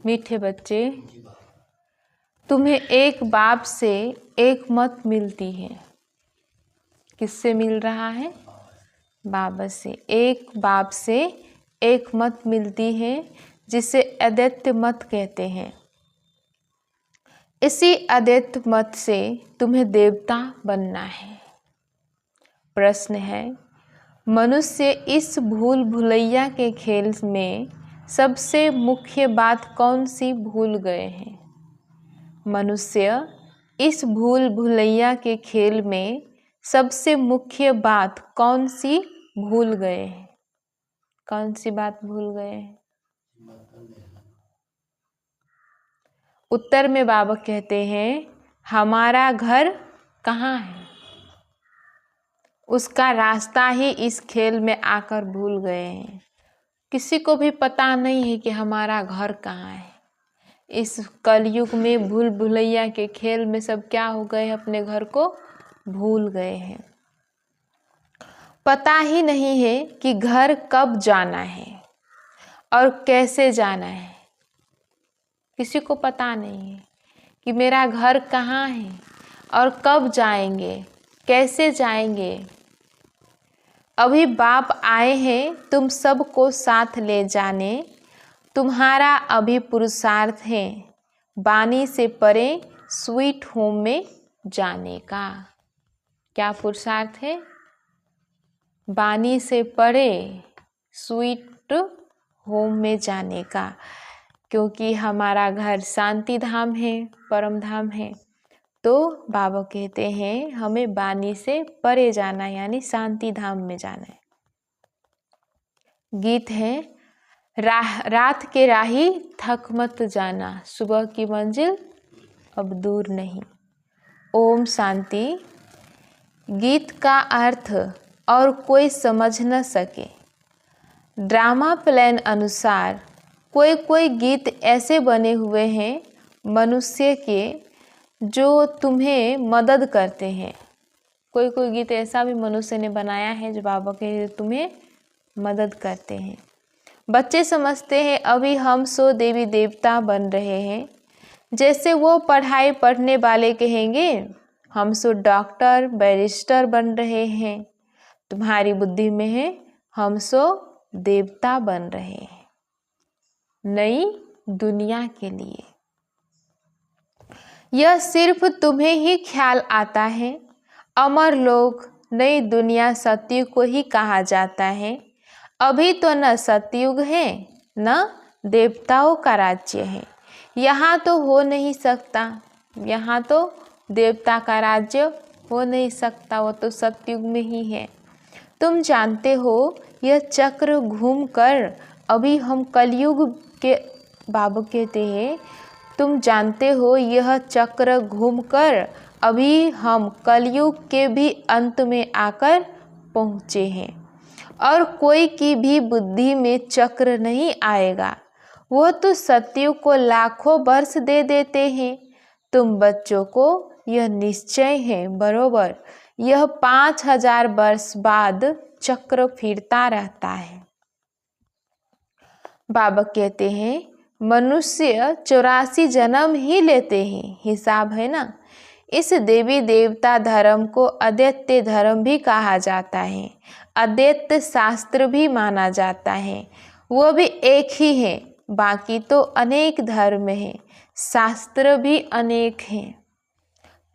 मीठे बच्चे, तुम्हें एक बाप से एक मत मिलती है। किससे मिल रहा है? बाबा से। एक बाप से एक मत मिलती है जिसे अद्वैत मत कहते हैं। इसी अद्वैत मत से तुम्हें देवता बनना है। प्रश्न है, मनुष्य इस भूल भुलैया के खेल में सबसे मुख्य बात कौन सी भूल गए हैं? मनुष्य इस भूल भुलैया के खेल में सबसे मुख्य बात कौन सी भूल गए हैं? कौन सी बात भूल गए हैं? उत्तर में बाबा कहते हैं, हमारा घर कहाँ है? उसका रास्ता ही इस खेल में आकर भूल गए हैं। किसी को भी पता नहीं है कि हमारा घर कहाँ है। इस कलयुग में भूल भुलैया के खेल में सब क्या हो गए हैं? अपने घर को भूल गए हैं। पता ही नहीं है कि घर कब जाना है और कैसे जाना है। किसी को पता नहीं है कि मेरा घर कहाँ है और कब जाएंगे, कैसे जाएंगे। अभी बाप आए हैं तुम सबको साथ ले जाने। तुम्हारा अभी पुरुषार्थ है बानी से परे स्वीट होम में जाने का। क्या पुरुषार्थ है? बानी से परे स्वीट होम में जाने का। क्योंकि हमारा घर शांति धाम है, परम धाम है, तो बाबा कहते हैं हमें बानी से परे जाना है, यानी शांति धाम में जाना है। गीत है, रात के राही थक मत जाना, सुबह की मंजिल अब दूर नहीं। ओम शांति। गीत का अर्थ और कोई समझ न सके। ड्रामा प्लान अनुसार कोई कोई गीत ऐसे बने हुए हैं मनुष्य के जो तुम्हें मदद करते हैं। कोई कोई गीत ऐसा भी मनुष्य ने बनाया है जो बाबा के तुम्हें मदद करते हैं। बच्चे समझते हैं अभी हम सो देवी देवता बन रहे हैं। जैसे वो पढ़ाई पढ़ने वाले कहेंगे हम सो डॉक्टर बैरिस्टर बन रहे हैं। तुम्हारी बुद्धि में है हम सो देवता बन रहे हैं नई दुनिया के लिए। यह सिर्फ तुम्हें ही ख्याल आता है। अमर लोग नई दुनिया सतयुग को ही कहा जाता है। अभी तो न सतयुग है न देवताओं का राज्य है। यहाँ तो हो नहीं सकता, यहाँ तो देवता का राज्य हो नहीं सकता, वो तो सतयुग में ही है। तुम जानते हो यह चक्र घूम कर अभी हम कलयुग के, बाबा कहते हैं तुम जानते हो यह चक्र घूमकर अभी हम कलयुग के भी अंत में आकर पहुँचे हैं। और कोई की भी बुद्धि में चक्र नहीं आएगा। वो तो सतयुग को लाखों वर्ष दे देते हैं। तुम बच्चों को यह निश्चय है बरोबर यह 5000 वर्ष बाद चक्र फिरता रहता है। बाबा कहते हैं मनुष्य 84 जन्म ही लेते हैं, हिसाब है ना। इस देवी देवता धर्म को अद्वैत धर्म भी कहा जाता है। अद्वैत शास्त्र भी माना जाता है। वो भी एक ही है, बाकी तो अनेक धर्म हैं, शास्त्र भी अनेक हैं।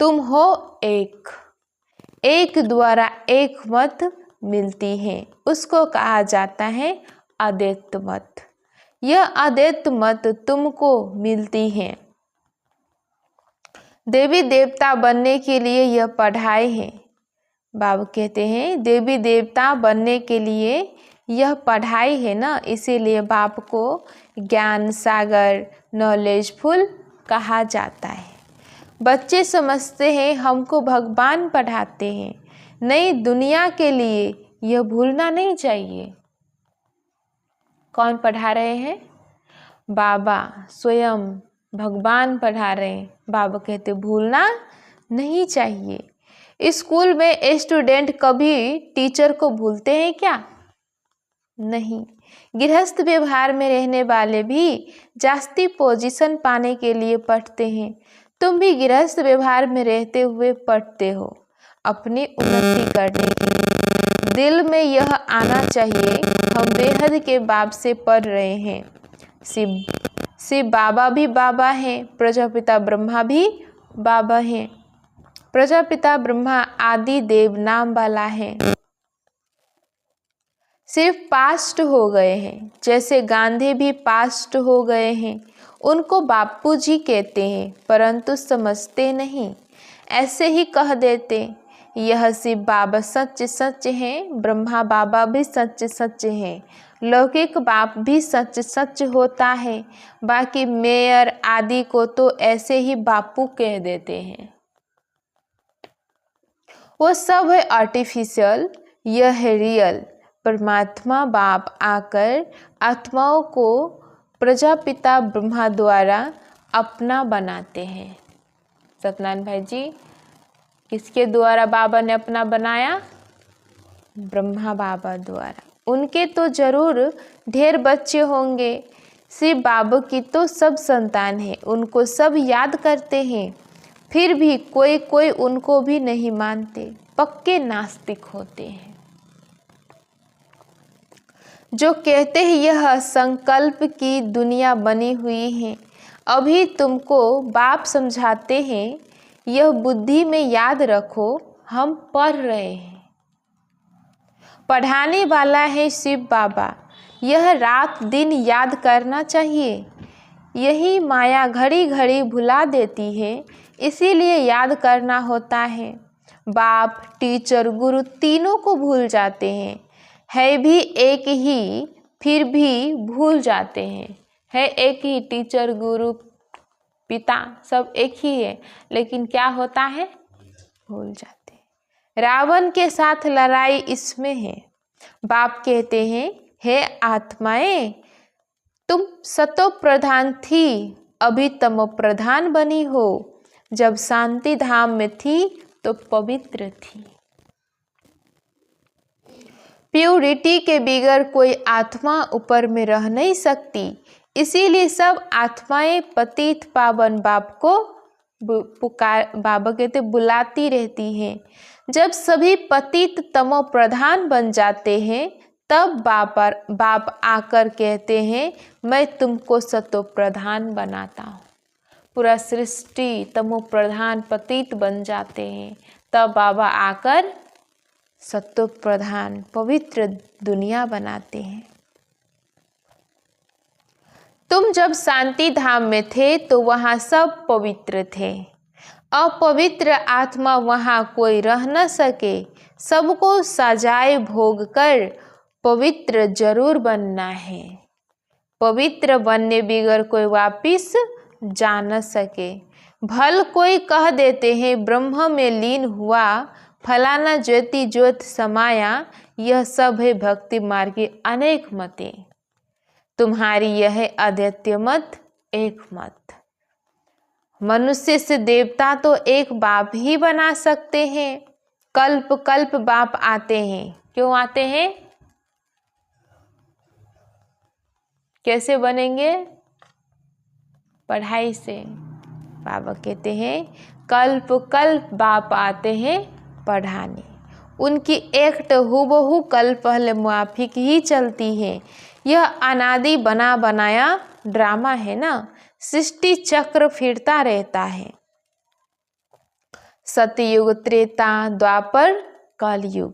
तुम हो एक, एक द्वारा एक मत मिलती है, उसको कहा जाता है अद्वैत मत। यह अद्वैत मत तुमको मिलती है। देवी देवता बनने के लिए यह पढ़ाई है। बाबा कहते हैं देवी देवता बनने के लिए यह पढ़ाई है ना, इसीलिए बाप को ज्ञान सागर नॉलेजफुल कहा जाता है। बच्चे समझते हैं हमको भगवान पढ़ाते हैं नई दुनिया के लिए, यह भूलना नहीं चाहिए। कौन पढ़ा रहे हैं? बाबा स्वयं भगवान पढ़ा रहे हैं। बाबा कहते भूलना नहीं चाहिए। स्कूल में स्टूडेंट कभी टीचर को भूलते हैं क्या? नहीं। गृहस्थ व्यवहार में रहने वाले भी जास्ती पोजीशन पाने के लिए पढ़ते हैं। तुम भी गृहस्थ व्यवहार में रहते हुए पढ़ते हो अपनी उन्नति करने के लिए। दिल में यह आना चाहिए हम बेहद के बाप से पढ़ रहे हैं। शिव बाबा भी बाबा हैं, प्रजापिता ब्रह्मा भी बाबा हैं। प्रजापिता ब्रह्मा आदि देव नाम वाला है, सिर्फ पास्ट हो गए हैं। जैसे गांधी भी पास्ट हो गए हैं, उनको बापू जी कहते हैं परंतु समझते नहीं, ऐसे ही कह देते। यह शिव बाबा सच सच हैं, ब्रह्मा बाबा भी सच सच हैं, लौकिक बाप भी सच सच होता है। बाकी मेयर आदि को तो ऐसे ही बापू कह देते हैं, वो सब है आर्टिफिशियल, यह है रियल। परमात्मा बाप आकर आत्माओं को प्रजापिता ब्रह्मा द्वारा अपना बनाते हैं। सत्यनारायण भाई जी, किसके द्वारा बाबा ने अपना बनाया? ब्रह्मा बाबा द्वारा। उनके तो जरूर ढेर बच्चे होंगे, शिव बाबा की तो सब संतान है, उनको सब याद करते हैं, फिर भी कोई कोई उनको भी नहीं मानते, पक्के नास्तिक होते हैं, जो कहते हैं यह संकल्प की दुनिया बनी हुई है। अभी तुमको बाप समझाते हैं, यह बुद्धि में याद रखो, हम पढ़ रहे हैं, पढ़ाने वाला है शिव बाबा। यह रात दिन याद करना चाहिए। यही माया घड़ी घड़ी भुला देती है, इसीलिए याद करना होता है। बाप टीचर गुरु तीनों को भूल जाते हैं, है भी एक ही फिर भी भूल जाते हैं। है एक ही, टीचर गुरु पिता सब एक ही है, लेकिन क्या होता है? भूल जाते हैं। रावण के साथ लड़ाई इसमें है। बाप कहते हैं, हे आत्माएं, तुम सतो प्रधान थी, अभी तमो प्रधान बनी हो। जब शांति धाम में थी तो पवित्र थी। प्योरिटी के बगैर कोई आत्मा ऊपर में रह नहीं सकती, इसीलिए सब आत्माएं पतित पावन बाप को पुकार, बाबा कहते बुलाती रहती हैं। जब सभी पतित तमो प्रधान बन जाते हैं, तब बाप आकर कहते हैं, मैं तुमको सतो प्रधान बनाता हूँ। पूरा सृष्टि तमो प्रधान पतित बन जाते हैं, तब बाबा आकर सतो प्रधान पवित्र दुनिया बनाते हैं। तुम जब शांति धाम में थे तो वहाँ सब पवित्र थे, अपवित्र आत्मा वहाँ कोई रह न सके। सबको सजाए भोग कर पवित्र जरूर बनना है, पवित्र बनने बगैर कोई वापिस जा न सके। भल कोई कह देते हैं ब्रह्म में लीन हुआ, फलाना ज्योति ज्योत समाया, यह सब है भक्ति मार्ग की अनेक मतें, तुम्हारी यह है अद्वितीय मत एक मत। मनुष्य से देवता तो एक बाप ही बना सकते हैं, कल्प कल्प बाप आते हैं। क्यों आते हैं? कैसे बनेंगे? पढ़ाई से। बाबा कहते हैं कल्प कल्प बाप आते हैं पढ़ाने। उनकी एक्ट हूबहू कल पहले मुआफिक ही चलती है। यह अनादि बना बनाया ड्रामा है ना, सृष्टि चक्र फिरता रहता है। सतयुग त्रेता द्वापर कलयुग,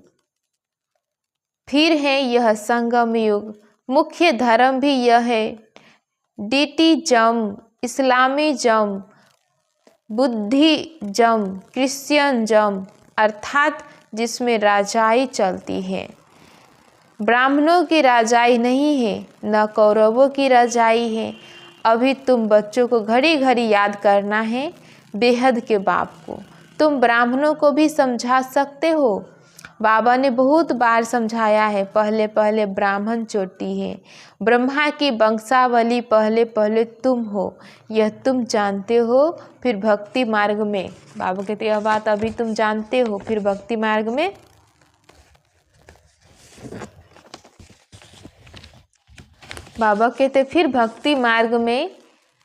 फिर है यह संगम युग। मुख्य धर्म भी यह है, डीटीजम, इस्लामिज्म, बुद्धिज्म, क्रिश्चियनिज्म, अर्थात जिसमें राजाई चलती है। ब्राह्मणों की राजाई नहीं है, न कौरवों की राजाई है। अभी तुम बच्चों को घड़ी घड़ी याद करना है बेहद के बाप को। तुम ब्राह्मणों को भी समझा सकते हो, बाबा ने बहुत बार समझाया है। पहले पहले ब्राह्मण चोटी है, ब्रह्मा की वंशावली पहले पहले तुम हो, यह तुम जानते हो। फिर भक्ति मार्ग में, बाबा कहते यह बात अभी तुम जानते हो, फिर भक्ति मार्ग में बाबा कहते फिर भक्ति मार्ग में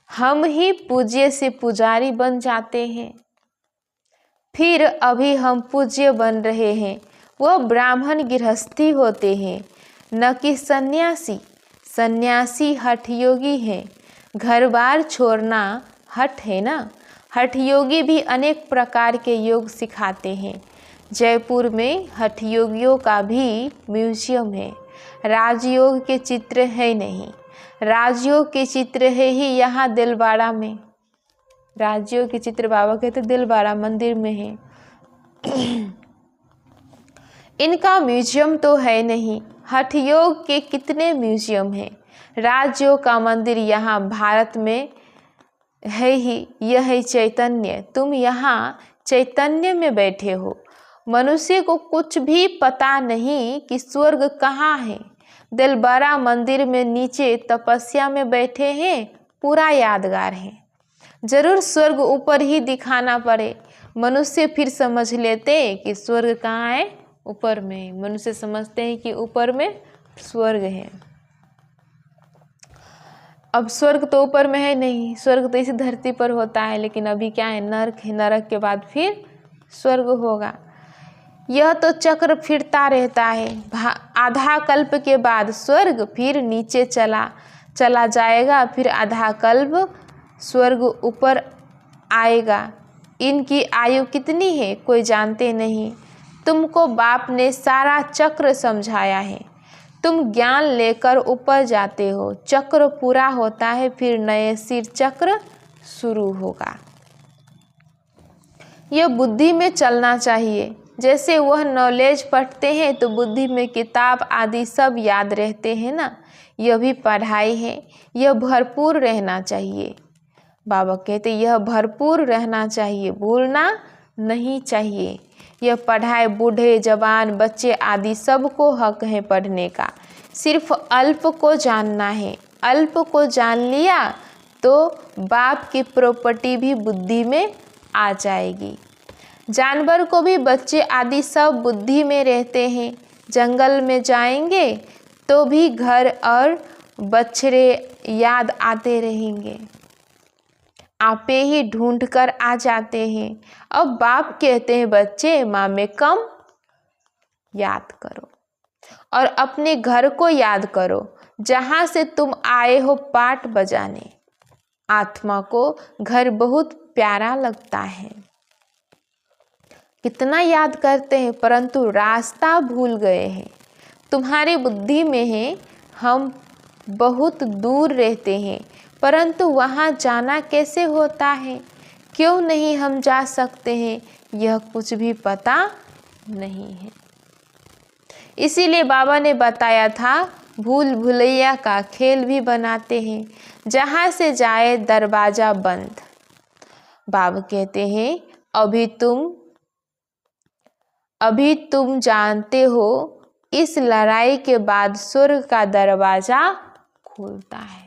हम ही पूज्य से पुजारी बन जाते हैं। फिर अभी हम पूज्य बन रहे हैं, वह ब्राह्मण गृहस्थी होते हैं, न कि सन्यासी। सन्यासी हठ योगी है, घर बार छोड़ना हठ है ना। हठ योगी भी अनेक प्रकार के योग सिखाते हैं। जयपुर में हठ योगियों का भी म्यूजियम है। राजयोग के चित्र है नहीं, राजयोग के चित्र है ही यहाँ दिलवाड़ा में। राजयोग के चित्र बाबा कहते दिलवाड़ा मंदिर में है। इनका म्यूजियम तो है नहीं। हठ योग के कितने म्यूजियम हैं। राजयोग का मंदिर यहाँ भारत में है ही। यह है चैतन्य। तुम यहाँ चैतन्य में बैठे हो। मनुष्य को कुछ भी पता नहीं कि स्वर्ग कहाँ है। दिलवाड़ा मंदिर में नीचे तपस्या में बैठे हैं, पूरा यादगार है। जरूर स्वर्ग ऊपर ही दिखाना पड़े, मनुष्य फिर समझ लेते कि स्वर्ग कहाँ है, ऊपर में। मनुष्य समझते हैं कि ऊपर में स्वर्ग है। अब स्वर्ग तो ऊपर में है नहीं, स्वर्ग तो इसी धरती पर होता है। लेकिन अभी क्या है, नरक है। नरक के बाद फिर स्वर्ग होगा। यह तो चक्र फिरता रहता है। आधा कल्प के बाद स्वर्ग, फिर नीचे चला जाएगा, फिर आधा कल्प स्वर्ग ऊपर आएगा। इनकी आयु कितनी है कोई जानते नहीं। तुमको बाप ने सारा चक्र समझाया है। तुम ज्ञान लेकर ऊपर जाते हो, चक्र पूरा होता है, फिर नए सिर चक्र शुरू होगा। यह बुद्धि में चलना चाहिए। जैसे वह नॉलेज पढ़ते हैं तो बुद्धि में किताब आदि सब याद रहते हैं ना। यह भी पढ़ाई है, यह भरपूर रहना चाहिए। बाबा कहते यह भरपूर रहना चाहिए, भूलना नहीं चाहिए। यह पढ़ाई बूढ़े जवान बच्चे आदि सबको हक है पढ़ने का। सिर्फ अल्प को जानना है। अल्प को जान लिया तो बाप की प्रॉपर्टी भी बुद्धि में आ जाएगी। जानवर को भी बच्चे आदि सब बुद्धि में रहते हैं। जंगल में जाएंगे तो भी घर और बछड़े याद आते रहेंगे, आपे ही ढूंढ कर आ जाते हैं। अब बाप कहते हैं बच्चे माँ में कम याद करो और अपने घर को याद करो जहाँ से तुम आए हो पाठ बजाने। आत्मा को घर बहुत प्यारा लगता है, कितना याद करते हैं, परंतु रास्ता भूल गए हैं। तुम्हारी बुद्धि में है हम बहुत दूर रहते हैं, परंतु वहाँ जाना कैसे होता है, क्यों नहीं हम जा सकते हैं, यह कुछ भी पता नहीं है। इसीलिए बाबा ने बताया था भूल भुलैया का खेल भी बनाते हैं, जहाँ से जाए दरवाजा बंद। बाबा कहते हैं अभी तुम जानते हो इस लड़ाई के बाद स्वर्ग का दरवाजा खुलता है।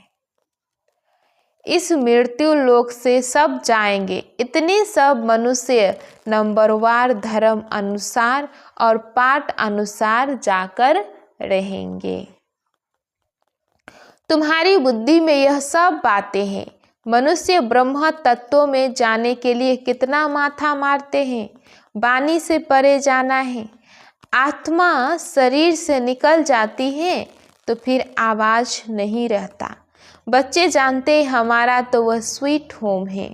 इस मृत्यु लोक से सब जाएंगे। इतने सब मनुष्य नंबरवार धर्म अनुसार और पाठ अनुसार जाकर रहेंगे। तुम्हारी बुद्धि में यह सब बातें हैं। मनुष्य ब्रह्म तत्वों में जाने के लिए कितना माथा मारते हैं। वाणी से परे जाना है। आत्मा शरीर से निकल जाती है तो फिर आवाज नहीं रहता। बच्चे जानते हमारा तो वह स्वीट होम है,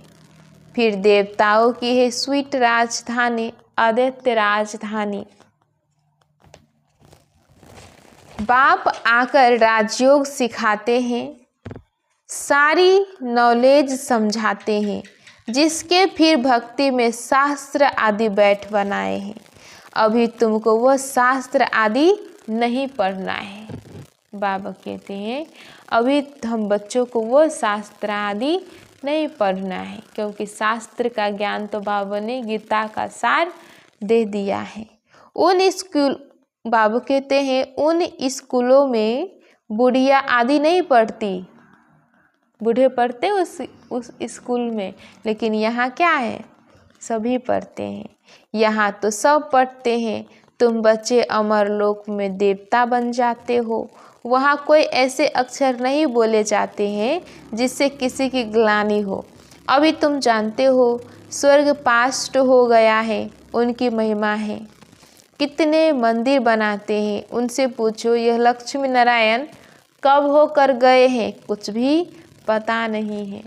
फिर देवताओं की है स्वीट राजधानी, आदित्य राजधानी। बाप आकर राजयोग सिखाते हैं, सारी नॉलेज समझाते हैं, जिसके फिर भक्ति में शास्त्र आदि बैठ बनाए हैं। अभी तुमको वह शास्त्र आदि नहीं पढ़ना है। बाबा कहते हैं अभी हम बच्चों को वो शास्त्र आदि नहीं पढ़ना है, क्योंकि शास्त्र का ज्ञान तो बाबा ने गीता का सार दे दिया है। बाबा कहते हैं उन स्कूलों में बुढ़िया आदि नहीं पढ़ती। बूढ़े पढ़ते उस स्कूल में, लेकिन यहाँ क्या है, सभी पढ़ते हैं। यहाँ तो सब पढ़ते हैं, तुम बच्चे अमरलोक में देवता बन जाते हो। वहाँ कोई ऐसे अक्षर नहीं बोले जाते हैं जिससे किसी की ग्लानि हो। अभी तुम जानते हो स्वर्ग पास्ट हो गया है, उनकी महिमा है। कितने मंदिर बनाते हैं, उनसे पूछो यह लक्ष्मी नारायण कब होकर गए हैं, कुछ भी पता नहीं है।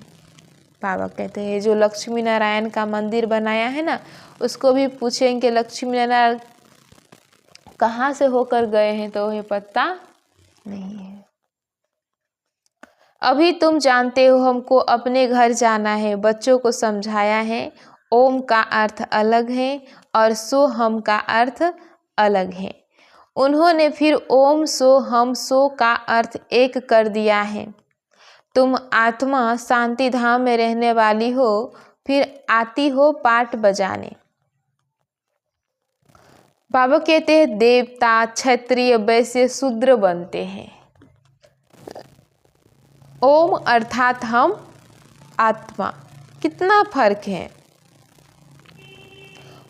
बाबा कहते हैं जो लक्ष्मी नारायण का मंदिर बनाया है ना, उसको भी पूछेंगे लक्ष्मी नारायण कहाँ से होकर गए हैं तो उन्हें पता नहीं है। अभी तुम जानते हो हमको अपने घर जाना है, बच्चों को समझाया है। ओम का अर्थ अलग है और सो हम का अर्थ अलग है। उन्होंने फिर ओम सो हम सो का अर्थ एक कर दिया है। तुम आत्मा शांति धाम में रहने वाली हो, फिर आती हो पाठ बजाने। बाबा कहते हैं देवता क्षत्रिय वैश्य शूद्र बनते हैं। ओम अर्थात हम आत्मा, कितना फर्क है।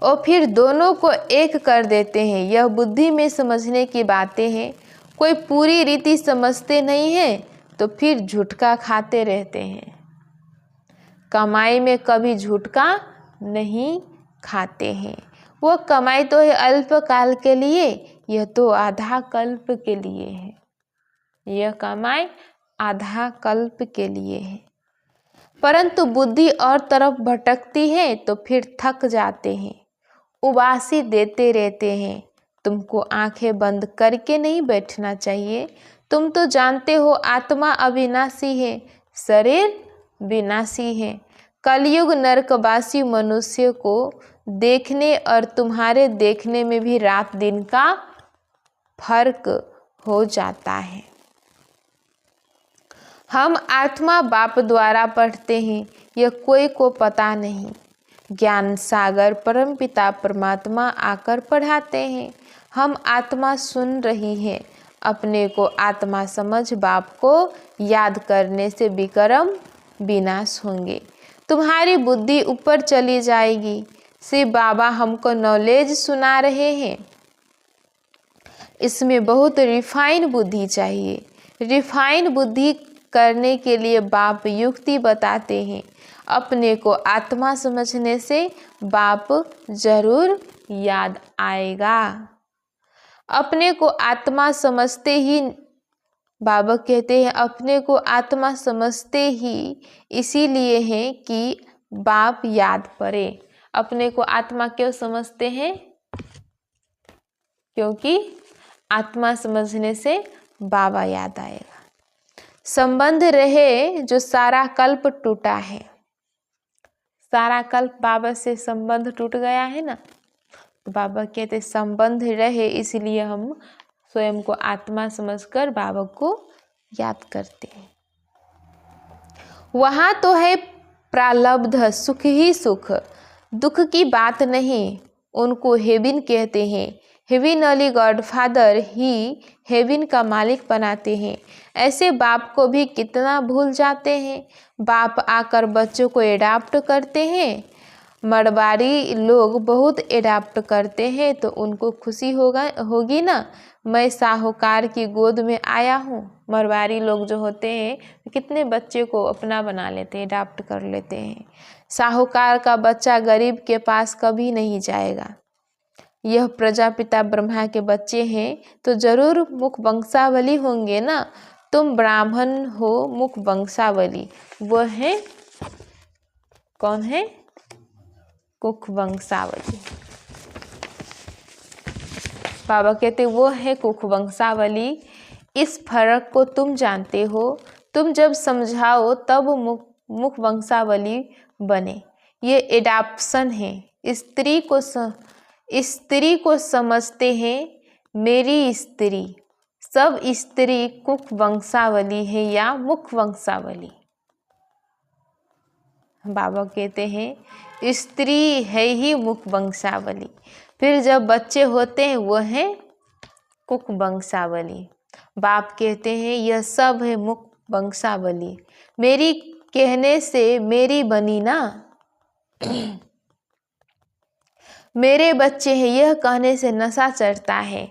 और फिर दोनों को एक कर देते हैं। यह बुद्धि में समझने की बातें हैं। कोई पूरी रीति समझते नहीं है तो फिर झुटका खाते रहते हैं। कमाई में कभी झुटका नहीं खाते हैं। वो कमाई तो है अल्पकाल के लिए, यह तो आधा कल्प के लिए है। यह कमाई आधा कल्प के लिए है। परंतु बुद्धि और तरफ भटकती है तो फिर थक जाते हैं, उबासी देते रहते हैं। तुमको आंखें बंद करके नहीं बैठना चाहिए। तुम तो जानते हो आत्मा अविनाशी है, शरीर विनाशी है। कलयुग नरकवासी मनुष्य को देखने और तुम्हारे देखने में भी रात दिन का फर्क हो जाता है। हम आत्मा बाप द्वारा पढ़ते हैं, यह कोई को पता नहीं। ज्ञान सागर परमपिता परमात्मा आकर पढ़ाते हैं। हम आत्मा सुन रही है। अपने को आत्मा समझ बाप को याद करने से विक्रम विनाश होंगे। तुम्हारी बुद्धि ऊपर चली जाएगी। शिव बाबा हमको नॉलेज सुना रहे हैं। इसमें बहुत रिफाइन बुद्धि चाहिए। रिफाइन बुद्धि करने के लिए बाप युक्ति बताते हैं। अपने को आत्मा समझने से बाप जरूर याद आएगा। अपने को आत्मा समझते ही बाबा कहते हैं अपने को आत्मा समझते ही इसीलिए है कि बाप याद पड़े। अपने को आत्मा क्यों समझते हैं? क्योंकि आत्मा समझने से बाबा याद आएगा। संबंध रहे जो सारा कल्प टूटा है। सारा कल्प बाबा से संबंध टूट गया है ना, तो बाबा कहते संबंध रहे, इसलिए हम स्वयं को आत्मा समझकर बाबा को याद करते हैं। वहाँ तो है प्रालब्ध, सुख ही सुख, दुख की बात नहीं। उनको हेविन कहते हैं। हेविनली गॉडफादर ही हेविन का मालिक बनाते हैं। ऐसे बाप को भी कितना भूल जाते हैं। बाप आकर बच्चों को एडाप्ट करते हैं। मरवाड़ी लोग बहुत एडाप्ट करते हैं तो उनको खुशी होगी ना। मैं साहूकार की गोद में आया हूँ। मरवाड़ी लोग जो होते हैं कितने बच्चे को अपना बना लेते हैं, एडाप्ट कर लेते हैं। साहूकार का बच्चा गरीब के पास कभी नहीं जाएगा। यह प्रजापिता ब्रह्मा के बच्चे हैं तो जरूर मुख वंशावली होंगे ना। तुम ब्राह्मण हो मुख वंशावली, वो है कौन है? कुख वंशावली। बाबा कहते वो है कुख वंशावली। इस फर्क को तुम जानते हो। तुम जब समझाओ तब मुख वंशावली बने। ये एडाप्शन है। स्त्री को समझते हैं मेरी स्त्री। सब स्त्री कुख वंशावली है या मुख वंशावली। बाबा कहते हैं स्त्री है ही मुख वंशावली। फिर जब बच्चे होते हैं वो है कुख वंशावली। बाप कहते हैं यह सब है मुख वंशावली। मेरी कहने से मेरी बनी ना। मेरे बच्चे हैं, यह कहने से नशा चढ़ता है।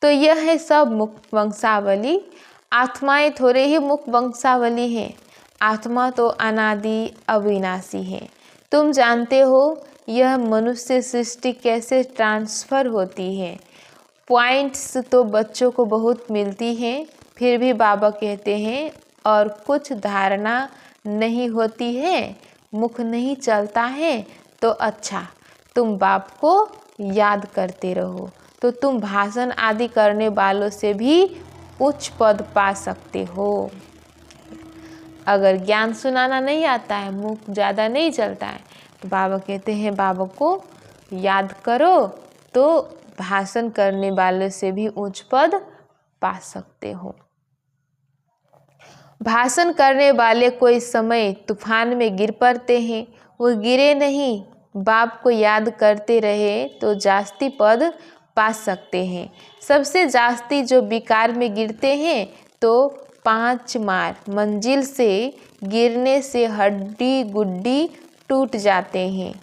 तो यह है सब मुक्त वंशावली। आत्माएं थोड़े ही मुक्त वंशावली हैं, आत्मा तो अनादि अविनाशी है। तुम जानते हो यह मनुष्य सृष्टि कैसे ट्रांसफ़र होती है। पॉइंट्स तो बच्चों को बहुत मिलती हैं, फिर भी बाबा कहते हैं और कुछ धारणा नहीं होती है, मुख नहीं चलता है, तो अच्छा तुम बाप को याद करते रहो, तो तुम भाषण आदि करने वालों से भी उच्च पद पा सकते हो। अगर ज्ञान सुनाना नहीं आता है, मुख ज़्यादा नहीं चलता है, तो बाबा कहते हैं बाबा को याद करो, तो भाषण करने वाले से भी उच्च पद पा सकते हो। भाषण करने वाले कोई समय तूफान में गिर पड़ते हैं, वो गिरे नहीं, बाप को याद करते रहे तो जास्ती पद पा सकते हैं। सबसे जास्ती जो विकार में गिरते हैं तो 5 मार मंजिल से गिरने से हड्डी गुड्डी टूट जाते हैं।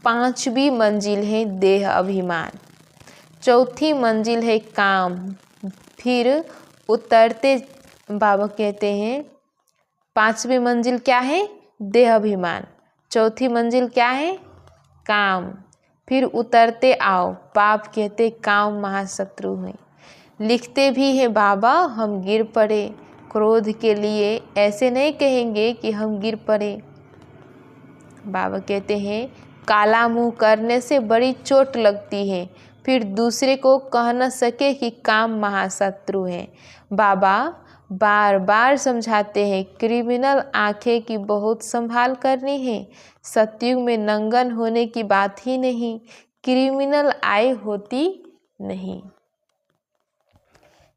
5वीं मंजिल है देह अभिमान, 4थी मंजिल है काम, फिर उतरते बाबा कहते हैं 5वीं मंजिल क्या है, देह अभिमान, 4थी मंजिल क्या है, काम, फिर उतरते आओ, पाप कहते काम महाशत्रु हैं। लिखते भी हैं बाबा हम गिर पड़े क्रोध के लिए, ऐसे नहीं कहेंगे कि हम गिर पड़े। बाबा कहते हैं काला मुंह करने से बड़ी चोट लगती है, फिर दूसरे को कह न सके कि काम महाशत्रु है। बाबा बार बार समझाते हैं क्रिमिनल आंखें की बहुत संभाल करनी है। सतयुग में नंगन होने की बात ही नहीं, क्रिमिनल आय होती नहीं,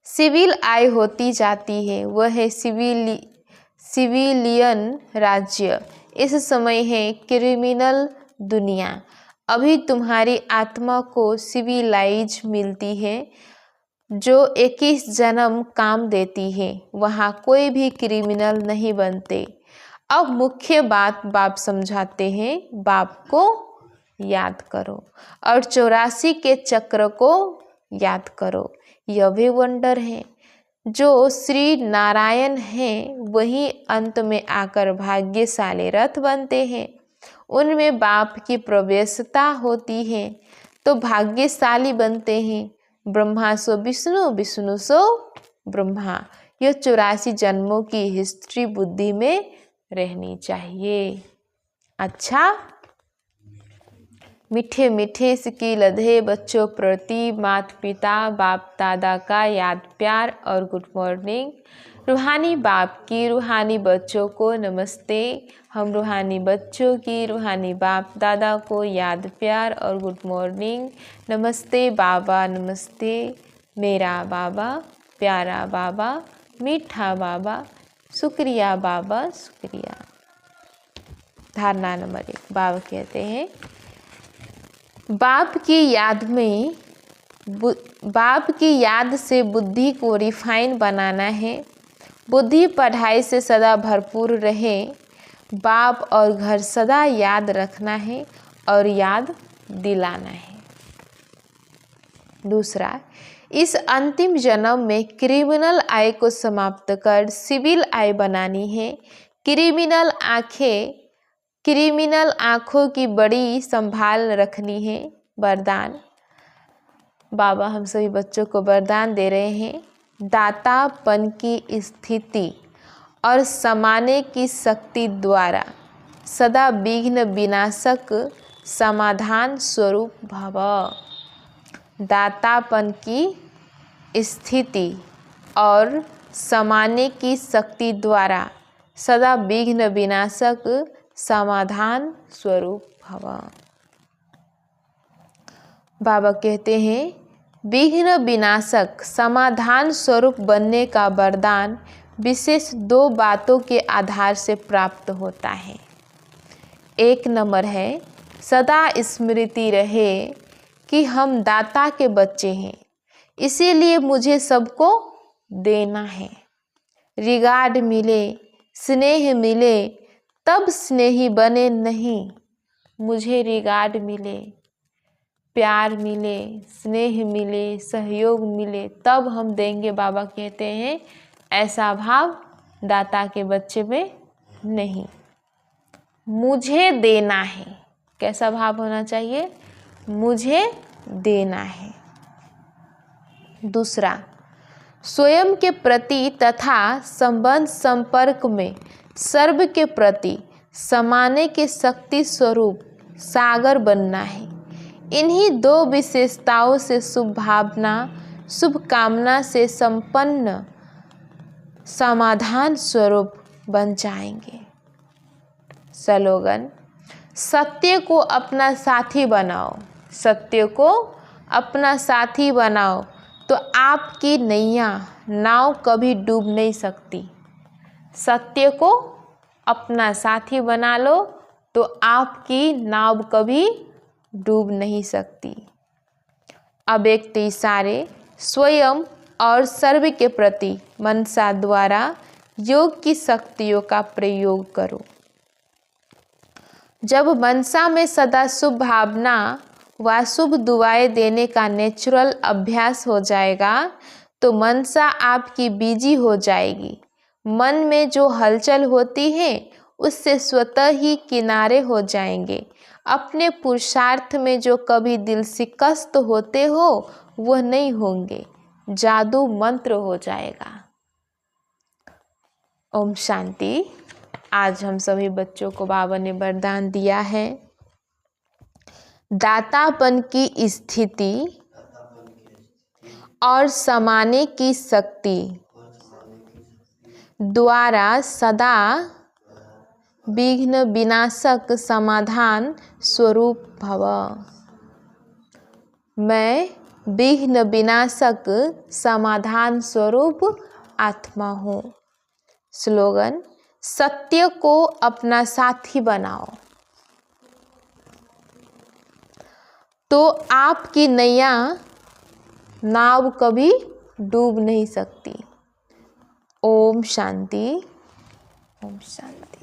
सिविल आय होती जाती है, वह है सिविलियन राज्य। इस समय है क्रिमिनल दुनिया। अभी तुम्हारी आत्मा को सिविलाइज मिलती है जो 21 जन्म काम देती है, वहाँ कोई भी क्रिमिनल नहीं बनते। अब मुख्य बात बाप समझाते हैं, बाप को याद करो और 84 के चक्र को याद करो। यह भी वंडर है, जो श्री नारायण हैं वही अंत में आकर भाग्यशाली रथ बनते हैं, उनमें बाप की प्रवेशता होती है तो भाग्यशाली बनते हैं। ब्रह्मा सो विष्णु, विष्णु सो ब्रह्मा। यह 84 जन्मों की हिस्ट्री बुद्धि में रहनी चाहिए। अच्छा, मीठे मीठे सिकी लधे बच्चों प्रति माता पिता बाप दादा का याद प्यार और गुड मॉर्निंग। रूहानी बाप की रूहानी बच्चों को नमस्ते। हम रूहानी बच्चों की रूहानी बाप दादा को याद प्यार और गुड मॉर्निंग। नमस्ते बाबा, नमस्ते मेरा बाबा, प्यारा बाबा, मीठा बाबा, शुक्रिया बाबा, शुक्रिया। धारणा नंबर 1, बाबा कहते हैं बाप की याद से बुद्धि को रिफाइन बनाना है। बुद्धि पढ़ाई से सदा भरपूर रहे। बाप और घर सदा याद रखना है और याद दिलाना है। दूसरा, इस अंतिम जन्म में क्रिमिनल आय को समाप्त कर सिविल आय बनानी है। क्रिमिनल आँखों की बड़ी संभाल रखनी है। वरदान, बाबा हम सभी बच्चों को वरदान दे रहे हैं, दातापन की स्थिति और समाने की शक्ति द्वारा सदा विघ्न विनाशक समाधान स्वरूप भव। दातापन की स्थिति और समाने की शक्ति द्वारा सदा विघ्न विनाशक समाधान स्वरूप भव। बाबा कहते हैं विघ्न विनाशक समाधान स्वरूप बनने का वरदान विशेष 2 बातों के आधार से प्राप्त होता है। 1 नंबर है सदा स्मृति रहे कि हम दाता के बच्चे हैं, इसीलिए मुझे सबको देना है। रिगार्ड मिले, स्नेह मिले तब स्नेही बने नहीं, मुझे रिगार्ड मिले प्यार मिले, स्नेह मिले, सहयोग मिले, तब हम देंगे। बाबा कहते हैं ऐसा भाव दाता के बच्चे में नहीं। मुझे देना है, कैसा भाव होना चाहिए? मुझे देना है। दूसरा, स्वयं के प्रति तथा संबंध संपर्क में सर्व के प्रति समाने के शक्ति स्वरूप सागर बनना है। इन्हीं दो विशेषताओं से शुभ भावना, शुभ कामना से संपन्न समाधान स्वरूप बन जाएंगे। स्लोगन, सत्य को अपना साथी बनाओ, सत्य को अपना साथी बनाओ तो आपकी नैया नाव कभी डूब नहीं सकती। सत्य को अपना साथी बना लो तो आपकी नाव कभी डूब नहीं सकती। अव्यक्त इशारे स्वयं और सर्व के प्रति मनसा द्वारा योग की शक्तियों का प्रयोग करो। जब मनसा में सदा शुभ भावना व शुभ दुआएं देने का नेचुरल अभ्यास हो जाएगा तो मनसा आपकी बिजी हो जाएगी। मन में जो हलचल होती है उससे स्वतः ही किनारे हो जाएंगे। अपने पुरुषार्थ में जो कभी दिल शिकस्त होते हो वह नहीं होंगे। जादू मंत्र हो जाएगा। ओम शांति। आज हम सभी बच्चों को बाबा ने वरदान दिया है, दातापन की स्थिति और समाने की शक्ति द्वारा सदा विघ्न विनाशक समाधान स्वरूप भव। मैं विघ्न विनाशक समाधान स्वरूप आत्मा हूँ। स्लोगन, सत्य को अपना साथी बनाओ तो आपकी नैया नाव कभी डूब नहीं सकती। ओम शांति। ओम शांति।